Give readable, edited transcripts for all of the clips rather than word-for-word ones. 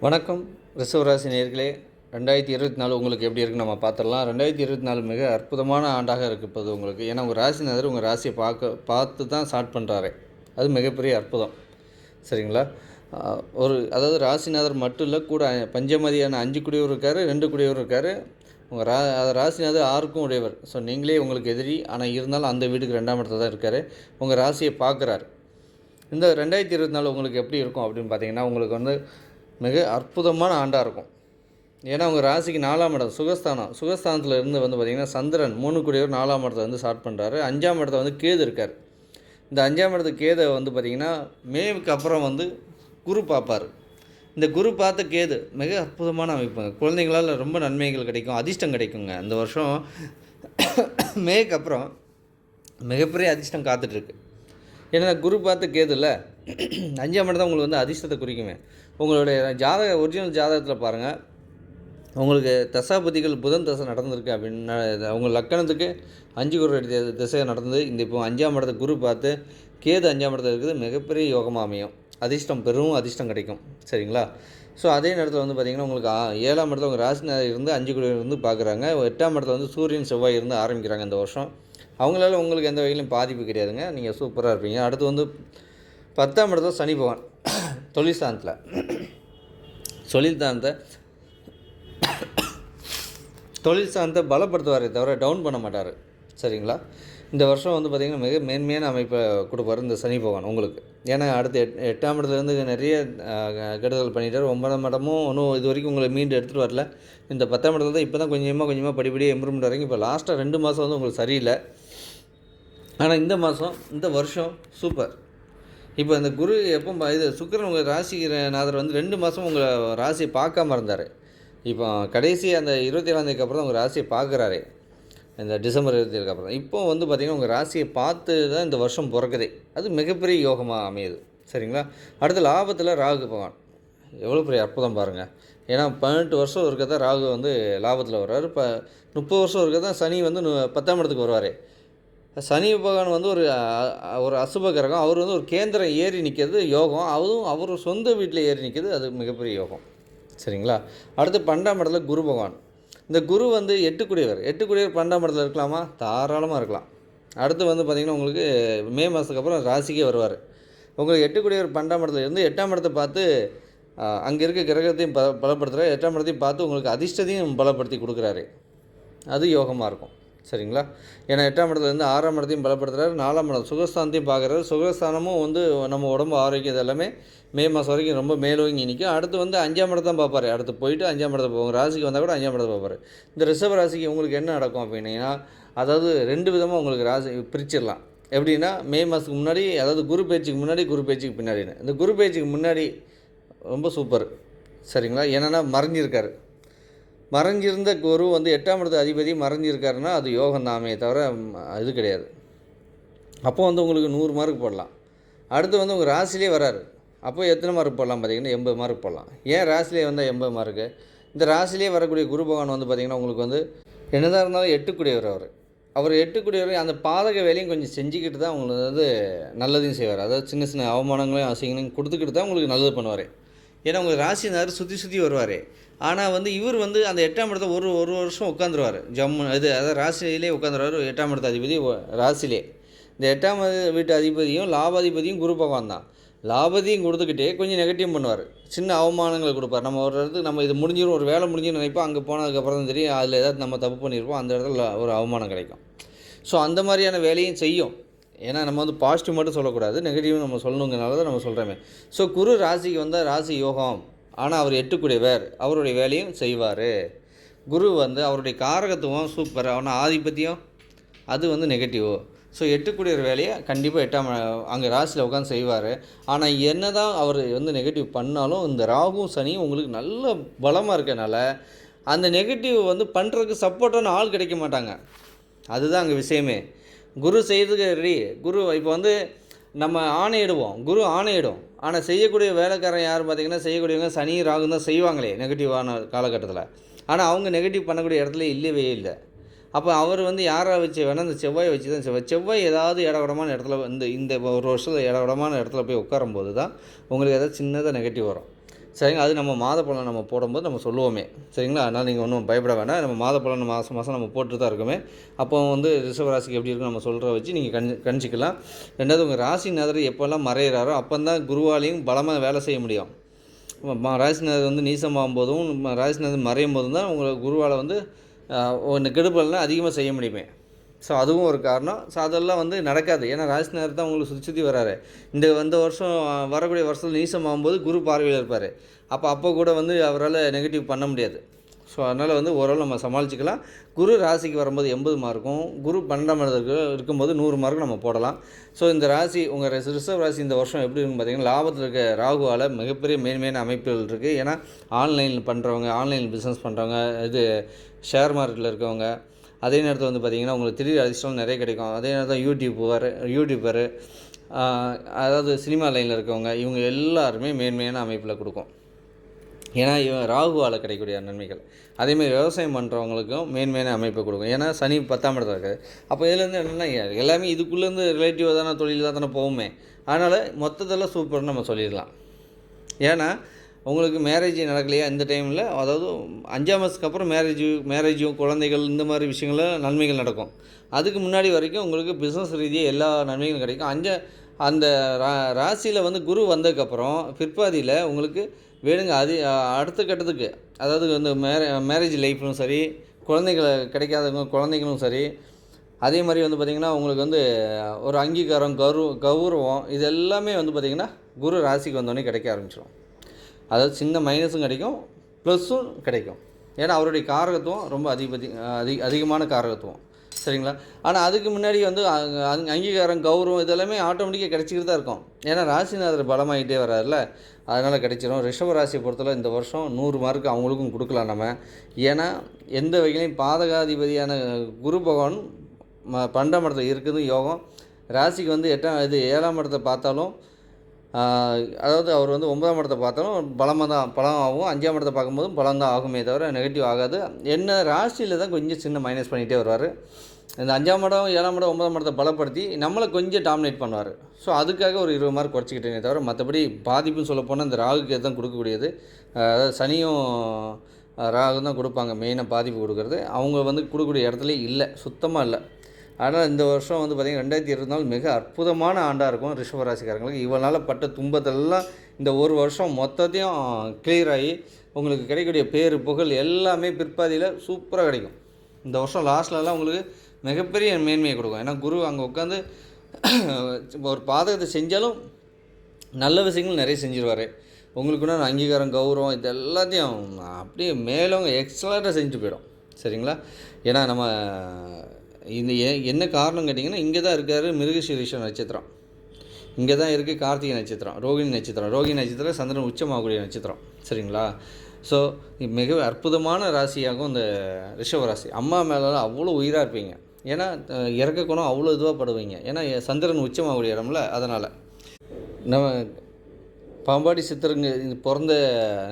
வணக்கம் ரிஷபராசி நேயர்களே. 2024 உங்களுக்கு எப்படி இருக்குன்னு நம்ம பார்த்துடலாம். 2024 மிக அற்புதமான ஆண்டாக இருப்பது உங்களுக்கு. ஏன்னா உங்கள் ராசிநாதர் உங்கள் ராசியை பார்த்து தான் ஸ்டார்ட் பண்ணுறாரு. அது மிகப்பெரிய அற்புதம். சரிங்களா? அதாவது ராசிநாதர் மட்டும் இல்லை, கூட பஞ்சமதியான 5 குடியவர் இருக்கார், 2 குடியவர் இருக்கார். உங்கள் ராசிநாதர் 6க்கும் உடையவர். ஸோ நீங்களே உங்களுக்கு எதிரி, ஆனால் இருந்தாலும் அந்த வீட்டுக்கு 2ஆம் இடத்துல தான் இருக்கார். உங்கள் ராசியை பார்க்குறாரு. இந்த 2024 உங்களுக்கு எப்படி இருக்கும் அப்படின்னு பார்த்தீங்கன்னா, உங்களுக்கு மிக அற்புதமான ஆண்டாக இருக்கும். ஏன்னா உங்கள் ராசிக்கு 4ஆம் இடம் சுகஸ்தானத்தில் இருந்து பார்த்திங்கன்னா சந்திரன் 3 கூடியவர் 4ஆம் இடத்தை ஸ்டார்ட் பண்ணுறாரு. 5ஆம் இடத்துல கேது இருக்கார். இந்த 5ஆம் இடத்துக்கு கேதை பார்த்திங்கன்னா மேவுக்கு அப்புறம் குரு பார்ப்பார். இந்த குரு பார்த்த கேது மிக அற்புதமான அமைப்புங்க. குழந்தைங்களால் ரொம்ப நன்மைகள் கிடைக்கும், அதிர்ஷ்டம் கிடைக்குங்க. இந்த வருஷம் மேக்கு அப்புறம் மிகப்பெரிய அதிர்ஷ்டம் காத்துட்ருக்கு. ஏன்னா குரு பார்த்து கேது இல்லை, 5ஆம் இடம் தான் உங்களுக்கு அதிர்ஷ்டத்தை குறிக்குமே. உங்களுடைய ஒரிஜினல் ஜாதகத்தில் பாருங்கள், உங்களுக்கு தசாபதிகள் புதன் தசை நடந்திருக்கு அப்படின்னா உங்கள் லக்கணத்துக்கு 5 குரு திசை நடந்தது. இப்போ 5ஆம் இடத்தை குரு பார்த்து கேது 5ஆம் இடத்துல இருக்குது, மிகப்பெரிய யோகமாக அமையும். அதிர்ஷ்டம் அதிர்ஷ்டம் கிடைக்கும். சரிங்களா? ஸோ அதே நேரத்தில் பார்த்திங்கன்னா உங்களுக்கு 7ஆம் இடத்துல உங்கள் ராசிநாதர் இருந்து 5 குரு பார்க்குறாங்க. 8ஆம் இடத்துல சூரியன் செவ்வாய் இருந்து ஆரம்பிக்கிறாங்க இந்த வருஷம். அவங்களால உங்களுக்கு எந்த வகையிலும் பாதிப்பு கிடையாதுங்க. நீங்கள் சூப்பராக இருப்பீங்க. அடுத்து 10ஆம் இடத்துல சனி பகவான் தொழில் ஸ்தானத்தை பலப்படுத்துவாரே தவிர டவுன் பண்ண மாட்டார். சரிங்களா? இந்த வருஷம் பார்த்திங்கன்னா மிக மேன்மையான அமைப்பை கொடுப்பார் இந்த சனி பகவான் உங்களுக்கு. ஏன்னா அடுத்து 8ஆம் இடத்துலேருந்து நிறைய கெடுதல் பண்ணிட்டார். 9ஆம் இடமும் ஒன்றும் இது வரைக்கும் உங்களை மீண்டு எடுத்துகிட்டு வரல. இந்த 10ஆம் இடத்துல தான் இப்போ தான் கொஞ்சமாக படிப்படியாக இம்ப்ரூவ்மெண்ட் வரைக்கும். இப்போ லாஸ்ட்டாக 2 மாதம் உங்களுக்கு சரியில்லை. ஆனால் இந்த வருஷம் சூப்பர். இப்போ இந்த குரு எப்போ சுக்கிரன் உங்கள் ராசிநாதர் 2 மாதம் உங்கள் ராசியை பார்க்காம இருந்தார். இப்போ கடைசி அந்த 27ஆம் அப்புறம் தான் உங்கள் ராசியை பார்க்குறாரு. இந்த டிசம்பர் 27 அப்புறம் இப்போ பார்த்திங்கன்னா உங்கள் ராசியை பார்த்து தான் இந்த வருஷம் பிறக்குதே. அது மிகப்பெரிய யோகமாக அமையுது. சரிங்களா? அடுத்து லாபத்தில் ராகு பகவான் எவ்வளோ பெரிய அற்புதம் பாருங்கள். ஏன்னா 18 வருஷம் இருக்க தான் ராகு லாபத்தில் வர்றாரு. இப்போ 30 வருஷம் இருக்க தான் சனி 10ஆம் இடத்துக்கு வருவார். சனி பகவான் ஒரு அசுப கிரகம். அவர் ஒரு கேந்திரம் ஏறி நிற்கிறது யோகம். அவர் சொந்த வீட்டில் ஏறி நிற்கிறது அது மிகப்பெரிய யோகம். சரிங்களா? அடுத்து 12ஆம் இடத்துல குரு பகவான். இந்த குரு 8 குடியவர் 12ஆம் இடத்துல இருக்கலாமா? தாராளமாக இருக்கலாம். அடுத்து பார்த்திங்கன்னா உங்களுக்கு மே மாதத்துக்கு அப்புறம் ராசிக்கே வருவார். உங்களுக்கு 8 குடியவர் 12ஆம் இடத்துல இருந்து 8ஆம் இடத்தை பார்த்து அங்கே இருக்க கிரகத்தையும் பலப்படுத்துகிறார். 8ஆம் இடத்தையும் பார்த்து உங்களுக்கு அதிர்ஷ்டத்தையும் பலப்படுத்தி கொடுக்குறாரு. அது யோகமாக இருக்கும். சரிங்களா? ஏன்னா 8ஆம் இடத்துலேருந்து 6ஆம் இடத்தையும் பலப்படுத்துகிறாரு. 4ஆம் இடம் சுகஸ்தானத்தையும் பார்க்குறாரு. சுகஸ்தானமும் நம்ம உடம்பு ஆரோக்கியம் இதெல்லாமே மே மாதம் வரைக்கும் ரொம்ப மேலோங்கி நிற்கும். அடுத்து 5ஆம் இடத்தை தான் பார்ப்பார். அடுத்து போயிட்டு 5ஆம் இடத்தை போகும். ராசிக்கு வந்தால் கூட 5ஆம் இடத்தை பார்ப்பார். இந்த ரிஷப ராசிக்கு உங்களுக்கு என்ன நடக்கும் அப்படின்னா, அதாவது 2 விதமாக உங்களுக்கு ராசி பிரிச்சிடலாம். எப்படின்னா மே மாதத்துக்கு முன்னாடி, அதாவது குரு பேச்சுக்கு முன்னாடி, குரு பேச்சுக்கு பின்னாடின்னு. இந்த குரு பேச்சுக்கு முன்னாடி ரொம்ப சூப்பர். சரிங்களா? என்னென்னா மறைஞ்சிருந்த குரு 8ஆம் இடத்து அதிபதி மறைஞ்சிருக்காருன்னா அது யோகம் தாமே தவிர இது கிடையாது. அப்போ உங்களுக்கு 100 மார்க் போடலாம். அடுத்து உங்கள் ராசிலே வராரு. அப்போ எத்தனை மார்க் போடலாம் பார்த்தீங்கன்னா 80 மார்க் போடலாம். ஏன் ராசிலே வந்தால் 80 மார்க்கு? இந்த ராசிலே வரக்கூடிய குரு பகவான் பார்த்திங்கன்னா உங்களுக்கு என்னதான் இருந்தாலும் 8 குடியவர் அவர் 8 குடியவர் அந்த பாதக வேலையும் கொஞ்சம் செஞ்சுக்கிட்டு தான் உங்களுக்கு நல்லதையும் செய்வார். அதாவது சின்ன சின்ன அவமானங்களையும் அசிங்கங்களையும் கொடுத்துக்கிட்டு தான் உங்களுக்கு நல்லது பண்ணுவார். ஏன்னா உங்கள் ராசினார் சுற்றி வருவார். ஆனால் இவர் அந்த 8ஆம் இடத்த ஒரு வருஷம் உட்காந்துருவார். அதாவது ராசியிலே உட்காந்துருவார். 8ஆம் இடத்த அதிபதி ராசிலே. இந்த 8ஆம் வீட்டு அதிபதியும் லாபாதிபதியும் குரு பகவான் தான். லாபத்தையும் கொடுத்துக்கிட்டே கொஞ்சம் நெகட்டிவ் பண்ணுவார். சின்ன அவமானங்களை கொடுப்பார். நம்ம ஒரு இடத்துக்கு நம்ம இது முடிஞ்சிடும், ஒரு வேலை முடிஞ்சுன்னு நினைப்போம். அங்கே போனதுக்கப்புறம் தான் தெரியும் அதில் ஏதாவது நம்ம தப்பு பண்ணியிருப்போம். அந்த இடத்துல ஒரு அவமானம் கிடைக்கும். ஸோ அந்த மாதிரியான வேலையும் செய்யும். ஏன்னா நம்ம பாசிட்டிவ் மட்டும் சொல்லக்கூடாது, நெகட்டிவ் நம்ம சொல்லணுங்கிறனால தான் நம்ம சொல்கிறோமே. ஸோ குரு ராசிக்கு வந்தால் ராசி யோகம். ஆனால் அவர் 8 குடியவர், அவருடைய வேலையும் செய்வார். குரு அவருடைய காரகத்துவம் சூப்பர். ஆனால் ஆதிபத்தியம் அது நெகட்டிவ். ஸோ 8 குடியவர் வேலையை கண்டிப்பாக 8ஆம் அங்கே ராசியில் உட்காந்து செய்வார். ஆனால் என்ன தான் அவர் நெகட்டிவ் பண்ணாலும் இந்த ராகும் சனியும் உங்களுக்கு நல்ல பலமாக இருக்கனால அந்த நெகட்டிவ் பண்ணுறதுக்கு சப்போர்ட்டான ஆள் கிடைக்க மாட்டாங்க. அதுதான் அங்கே விஷயமே. குரு செய்யறதுக்கு ரெடி. குரு இப்போ நம்ம ஆணையிடுவோம், குரு ஆணையிடும். ஆனால் செய்யக்கூடிய வேலைக்காரன் யார் பார்த்திங்கன்னா, செய்யக்கூடியவங்க சனி ராகு தான் செய்வாங்களே நெகட்டிவான காலகட்டத்தில். ஆனால் அவங்க நெகட்டிவ் பண்ணக்கூடிய இடத்துல இல்லவே இல்லை. அப்போ அவர் யாரை வச்சு வேணால் இந்த செவ்வாயை வச்சு தான் செவ்வாய் ஏதாவது இடவிடமான இடத்துல இந்த ஒரு வருஷத்தில் இடவிடமான இடத்துல போய் உட்காரும்போது தான் உங்களுக்கு ஏதாவது சின்னதாக நெகட்டிவ் வரும். சரிங்களா. அது நம்ம மாத பலன் நம்ம போடும்போது நம்ம சொல்லுவோமே, சரிங்களா. அதனால் நீங்கள் ஒன்றும் பயப்பட வேண்டாம். நம்ம மாத பலன் மாதம் மாதம் நம்ம போட்டு தான் இருக்கோமே. அப்போ வந்து ரிஷப ராசிக்கு எப்படி இருக்குன்னு நம்ம சொல்கிற வச்சு நீங்கள் கணிச்சிக்கலாம். ரெண்டாவது, உங்கள் ராசிநாதர் எப்போல்லாம் மறையிறாரோ அப்போ தான் குருவாலையும் பலமாக வேலை செய்ய முடியும். ராசிநாதர் வந்து நீசமாகும் போதும் ராசிநாதர் மறையும் போதும் தான் உங்களை குருவால் வந்து ஒன்று கெடுபலனை அதிகமாக செய்ய முடியுமே. ஸோ அதுவும் ஒரு காரணம். ஸோ அதெல்லாம் வந்து நடக்காது. ஏன்னா ராசிநாதர் தான் உங்களுக்கு சுற்றி சுற்றி வராரு. இந்த வருஷம் வரக்கூடிய வருஷத்தில் நீசமாகும்போது குரு பார்வையில் இருப்பார். அப்போ கூட வந்து அவரால் நெகட்டிவ் பண்ண முடியாது. ஸோ அதனால் வந்து ஓரளவு நம்ம சமாளிச்சுக்கலாம். குரு ராசிக்கு வரும்போது 80 மார்க்கும், குரு 12ஆம் இடத்துக்கு இருக்கும்போது 100 மார்க்கும் நம்ம போடலாம். ஸோ இந்த ராசி உங்கள் ரிஷப ராசி இந்த வருஷம் எப்படி இருக்குன்னு பார்த்தீங்கன்னா, லாபத்தில் இருக்க ராகுவால் மிகப்பெரிய மேன்மையான அமைப்புகள் இருக்குது. ஏன்னா ஆன்லைனில் பண்ணுறவங்க, ஆன்லைன் பிஸ்னஸ் பண்ணுறவங்க, ஷேர் மார்க்கெட்டில் இருக்கவங்க, அதே நேரத்தில் வந்து பார்த்திங்கன்னா உங்களுக்கு திடீர் அதிர்ஷ்டம் நிறைய கிடைக்கும். அதே நேரத்தில் யூடியூபரு, அதாவது சினிமா லைனில் இருக்கவங்க, இவங்க எல்லாருமே மேன்மையான அமைப்பில் கொடுக்கும். ஏன்னா ராகுவால் கிடைக்கக்கூடிய நன்மைகள். அதேமாதிரி விவசாயம் பண்ணுறவங்களுக்கும் மேன்மையான அமைப்பை கொடுக்கும். ஏன்னா சனி 10ஆம் இடத்துல இருக்காது. அப்போ இதுலேருந்து என்னென்னா எல்லாமே இதுக்குள்ளேருந்து ரிலேட்டிவாக தானே, தொழில் தான் தானே போகுமே. அதனால் மொத்தத்தில் சூப்பர்னு நம்ம சொல்லிடலாம். ஏன்னா உங்களுக்கு மேரேஜ் நடக்கலையா இந்த டைமில், அதாவது 5ஆம் மாதத்துக்கு அப்புறம் மேரேஜும் குழந்தைகள் இந்த மாதிரி விஷயங்களில் நன்மைகள் நடக்கும். அதுக்கு முன்னாடி வரைக்கும் உங்களுக்கு பிஸ்னஸ் ரீதியாக எல்லா நன்மைகளும் கிடைக்கும். அந்த ராசியில் வந்து குரு வந்ததுக்கப்புறம் பிற்பாதியில் உங்களுக்கு வேணுங்க அடுத்த கட்டத்துக்கு, அதாவது வந்து மேரேஜ் லைஃப்லும் சரி, குழந்தைகளை கிடைக்காதவங்க குழந்தைங்களும் சரி, அதே மாதிரி வந்து பார்த்திங்கன்னா உங்களுக்கு வந்து ஒரு அங்கீகாரம், கௌரவம், இது எல்லாமே வந்து பார்த்திங்கன்னா குரு ராசிக்கு வந்தோடனே கிடைக்க ஆரம்பிச்சிடும். அதாவது சின்ன மைனஸும் கிடைக்கும், ப்ளஸ்ஸும் கிடைக்கும். ஏன்னா அவருடைய காரகத்துவம் ரொம்ப அதிகமான காரகத்துவம், சரிங்களா. ஆனால் அதுக்கு முன்னாடி வந்து அங்கீகாரம், கௌரவம் இதெல்லாமே ஆட்டோமேட்டிக்காக கிடைச்சிக்கிட்டு தான் இருக்கும். ஏன்னா ராசிநாதர் பலமாகிட்டே வராருல, அதனால் கிடைச்சிடும். ரிஷப ராசியை பொறுத்தவரை இந்த வருஷம் 100 மார்க் அவங்களுக்கும் கொடுக்கலாம் நம்ம. ஏன்னா எந்த வகையிலையும் பாதகாதிபதியான குரு பகவான் 12ஆம் இடத்துல இருக்குது யோகம். ராசிக்கு வந்து 7ஆம் இடத்தை பார்த்தாலும், அதாவது அவர் வந்து 9ஆம் இடத்தை பார்த்தாலும் பலம் ஆகும். 5ஆம் இடத்தை பார்க்கும்போதும் பலம் தான் ஆகுமே தவிர நெகட்டிவ் ஆகாது. என்ன ராசியில் தான் கொஞ்சம் சின்ன மைனஸ் பண்ணிகிட்டே வருவார். இந்த 5ஆம் இடம், 7ஆம் இடம், 9ஆம் இடத்தை பலப்படுத்தி நம்மளை கொஞ்சம் டாமினேட் பண்ணுவார். ஸோ அதுக்காக ஒரு 20 மார்க் குறைச்சிக்கிட்டேனே தவிர மற்றபடி பாதிப்புன்னு சொல்லப்போனால் இந்த ராகுக்கு தான் கொடுக்கக்கூடியது. அதாவது சனியும் ராகு தான் கொடுப்பாங்க மெயினாக பாதிப்பு கொடுக்குறது. அவங்க வந்து கொடுக்கக்கூடிய இடத்துல இல்லை, சுத்தமாக இல்லை. ஆனால் இந்த வருஷம் வந்து பார்த்திங்கன்னா 2024 மிக அற்புதமான ஆண்டாக இருக்கும் ரிஷபராசிக்காரங்களுக்கு. இவனால் பட்ட துன்பத்தெல்லாம் இந்த ஒரு வருஷம் மொத்தத்தையும் கிளியர் ஆகி உங்களுக்கு கிடைக்கக்கூடிய பேர் புகழ் எல்லாமே பிற்பாதியில் சூப்பராக கிடைக்கும். இந்த வருஷம் லாஸ்ட்லலாம் உங்களுக்கு மிகப்பெரிய மேன்மையை கொடுக்கும். ஏன்னா குரு அங்கே உட்காந்து ஒரு பாதகத்தை செஞ்சாலும் நல்ல விஷயங்கள் நிறைய செஞ்சிருவார். உங்களுக்குன்னா அங்கீகாரம், கௌரவம் இது எல்லாத்தையும் அப்படியே மேலவங்க எக்ஸலண்ட்டாக செஞ்சுட்டு போயிடும், சரிங்களா. ஏன்னா நம்ம இந்த என்ன காரணம் கேட்டிங்கன்னா, இங்கே தான் இருக்கார் மிருகசீரிஷ நட்சத்திரம், இங்கே தான் இருக்குது கார்த்திகை நட்சத்திரம், ரோகிணி நட்சத்திரம் சந்திரன் உச்சமாகக்கூடிய நட்சத்திரம், சரிங்களா. ஸோ மிக அற்புதமான ராசியாகும் இந்த ரிஷபராசி. அம்மா மேலெலாம் அவ்வளோ உயிராக இருப்பீங்க. ஏன்னா இறக்க குணம் அவ்வளோ இதுவாக படுவீங்க. ஏன்னா சந்திரன் உச்சமாகக்கூடிய இடம்ல, அதனால் நம்ம பாம்பாடி சித்திரங்க பிறந்த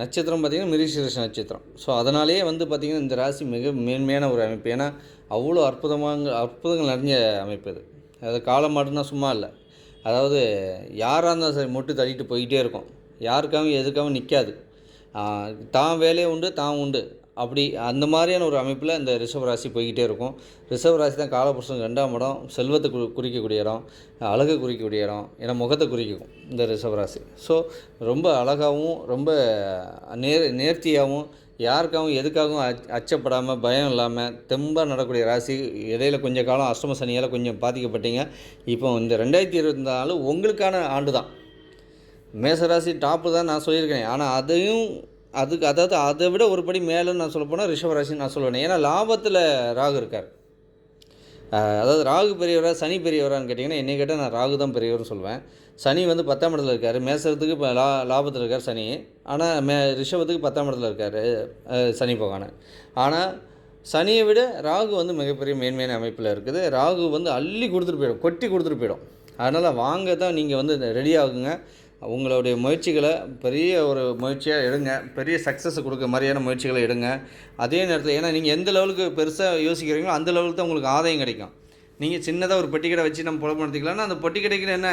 நட்சத்திரம் பார்த்திங்கன்னா மிருகசீரிஷ நட்சத்திரம். ஸோ அதனாலேயே வந்து பார்த்திங்கன்னா இந்த ராசி மிக மேன்மையான ஒரு அமைப்பு. ஏன்னா அவ்வளோ அற்புதங்கள் நிறைஞ்ச அமைப்பு இது. அதாவது காலமாடுனா சும்மா இல்லை. அதாவது யாராக இருந்தாலும் சரி மொட்டு தள்ளிட்டு போய்கிட்டே இருக்கும். யாருக்காகவும் எதுக்காகவும் நிற்காது. தான் வேலையே உண்டு, தான் உண்டு, அப்படி அந்த மாதிரியான ஒரு அமைப்பில் இந்த ரிஷபராசி போய்கிட்டே இருக்கும். ரிஷபராசி தான் காலபுருஷன் 2ஆம் இடம், செல்வத்தை குறிக்கக்கூடிய இடம், அழகை குறிக்கக்கூடிய இடம், ஏன்னா முகத்தை குறிக்கும் இந்த ரிஷபராசி. ஸோ ரொம்ப அழகாகவும் ரொம்ப நேர்த்தியாகவும் யாருக்காகவும் எதுக்காகவும் அச்சப்படாமல் பயம் இல்லாமல் தெம்பாக நடக்கூடிய ராசி. இடையில கொஞ்சம் காலம் அஷ்டம சனியால் கொஞ்சம் பாதிக்கப்பட்டீங்க. இப்போ இந்த 2024 உங்களுக்கான ஆண்டு தான். மேசராசி டாப்பு தான் நான் சொல்லியிருக்கேன். ஆனால் அதாவது அதை விட ஒரு படி மேலேன்னு நான் சொல்ல போனால் ரிஷபராசின்னு நான் சொல்லுவேன். ஏன்னா லாபத்தில் ராகு இருக்கார். அதாவது ராகு பெரியவரா சனி பெரியவரான்னு கேட்டிங்கன்னா, என்னை கேட்டால் நான் ராகு தான் பெரியவர்னு சொல்லுவேன். சனி வந்து 10ஆம் இடத்துல இருக்கார். மேசத்துக்கு இப்போ லாபத்தில் இருக்கார் சனி. ஆனால் ரிஷபத்துக்கு 10ஆம் இடத்துல இருக்கார் சனி பகவான். ஆனால் சனியை விட ராகு வந்து மிகப்பெரிய மேன்மையான அமைப்பில் இருக்குது. ராகு வந்து அள்ளி கொடுத்துட்டு போயிடும், கொட்டி கொடுத்துட்டு போயிடும். அதனால் வாங்க தான் நீங்கள் வந்து ரெடி ஆகுங்க. உங்களுடைய முயற்சிகளை பெரிய ஒரு முயற்சியாக எடுங்க. பெரிய சக்ஸஸ் கொடுக்க மாதிரியான முயற்சிகளை எடுங்க. அதே நேரத்தில் ஏன்னா நீங்கள் எந்த லெவலுக்கு பெருசாக யோசிக்கிறீங்களோ அந்த லெவலுக்கு தான் உங்களுக்கு ஆதாயம் கிடைக்கும். நீங்கள் சின்னதாக ஒரு பெட்டி கடை வச்சு நம்ம பொழப்பு நடத்திக்கலாம்னா அந்த பொட்டி கடைக்கு என்ன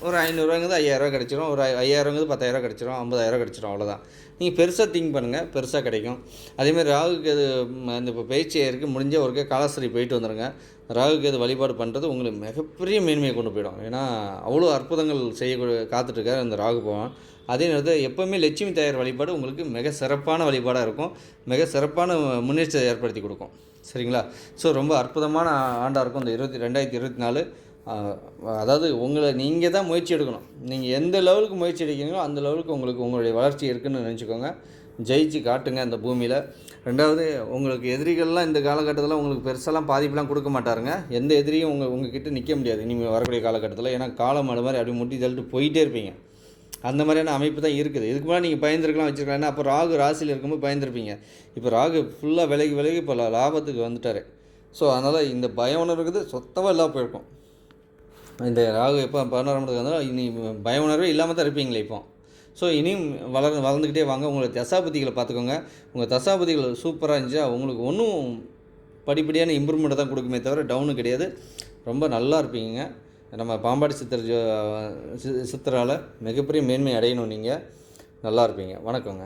ஒரு 500 5,000 கிடச்சிரும், ஒரு 5,000 10,000 கிடச்சிரும், 50,000 கிடச்சிரும், அவ்வளோதான். நீங்கள் பெருசாக திங்க் பண்ணுங்கள், பெருசாக கிடைக்கும். அதேமாதிரி ராகுக்கு அது இந்த இப்போ பயிற்சி இருக்குது, முடிஞ்ச ஒருக்கே காலாஸ்திரி போயிட்டு வந்துடுங்க. ராகுக்கு அது வழிபாடு பண்ணுறது உங்களுக்கு மிகப்பெரிய மேன்மையை கொண்டு போயிடும். ஏன்னா அவ்வளோ அற்புதங்கள் செய்ய காத்துட்ருக்கார் இந்த ராகு பகவான். அதே நேரத்தில் எப்போவுமே லட்சுமி தாயார் வழிபாடு உங்களுக்கு மிக சிறப்பான வழிபாடாக இருக்கும், மிக சிறப்பான முன்னேற்றத்தை ஏற்படுத்தி கொடுக்கும். சரிங்களா? ஸோ ரொம்ப அற்புதமான ஆண்டாக இருக்கும் இந்த 2024. அதாவது நீங்கள் தான் முயற்சி எடுக்கணும். நீங்கள் எந்த லெவலுக்கு முயற்சி எடுக்கிறீங்களோ அந்த லெவலுக்கு உங்களுக்கு உங்களுடைய வளர்ச்சி இருக்குதுன்னு நினச்சிக்கோங்க. ஜெயிச்சு காட்டுங்க இந்த பூமியில். ரெண்டாவது, உங்களுக்கு எதிரிகள்லாம் இந்த காலகட்டத்தில் உங்களுக்கு பெருசாலாம் பாதிப்புலாம் கொடுக்க மாட்டாருங்க. எந்த எதிரியும் உங்ககிட்ட நிற்க முடியாது இனிமேல் வரக்கூடிய காலகட்டத்தில். ஏன்னா காலம் அது மாதிரி அப்படி முட்டி தள்ளிட்டு போயிட்டே இருப்பீங்க. அந்த மாதிரியான அமைப்பு தான் இருக்குது. இதுக்கு முன்னாடி நீங்கள் பயந்துருக்கலாம், வச்சுருக்கலாம். ஏன்னா அப்போ ராகு ராசியில் இருக்கும்போது பயந்துருப்பீங்க. இப்போ ராகு ஃபுல்லாக விலகி இப்போ லாபத்துக்கு வந்துட்டார். ஸோ அதனால் இந்த பயம் உணர்வு இருக்குது, சொத்தமாக இல்லாமல் போயிருக்கும். இந்த ராகு எப்போ 11ஆம் இடத்துக்கு வந்தாலும் இனி பய உணர்வே இல்லாமல் தான் இருப்பீங்களே இப்போ. ஸோ இனியும் வளர்ந்துக்கிட்டே வாங்க. உங்களை தசாபதிகளை பார்த்துக்கோங்க. உங்கள் தசாபதிகள் சூப்பராக இருந்துச்சா உங்களுக்கு ஒன்றும் படிப்படியான இம்ப்ரூவ்மெண்ட்டை தான் கொடுக்குமே தவிர டவுனு கிடையாது. ரொம்ப நல்லா இருப்பீங்க. நம்ம பாம்பாடி சித்தரால் மிகப்பெரிய மேன்மை அடையணும். நீங்கள் நல்லா இருப்பீங்க. வணக்கங்க.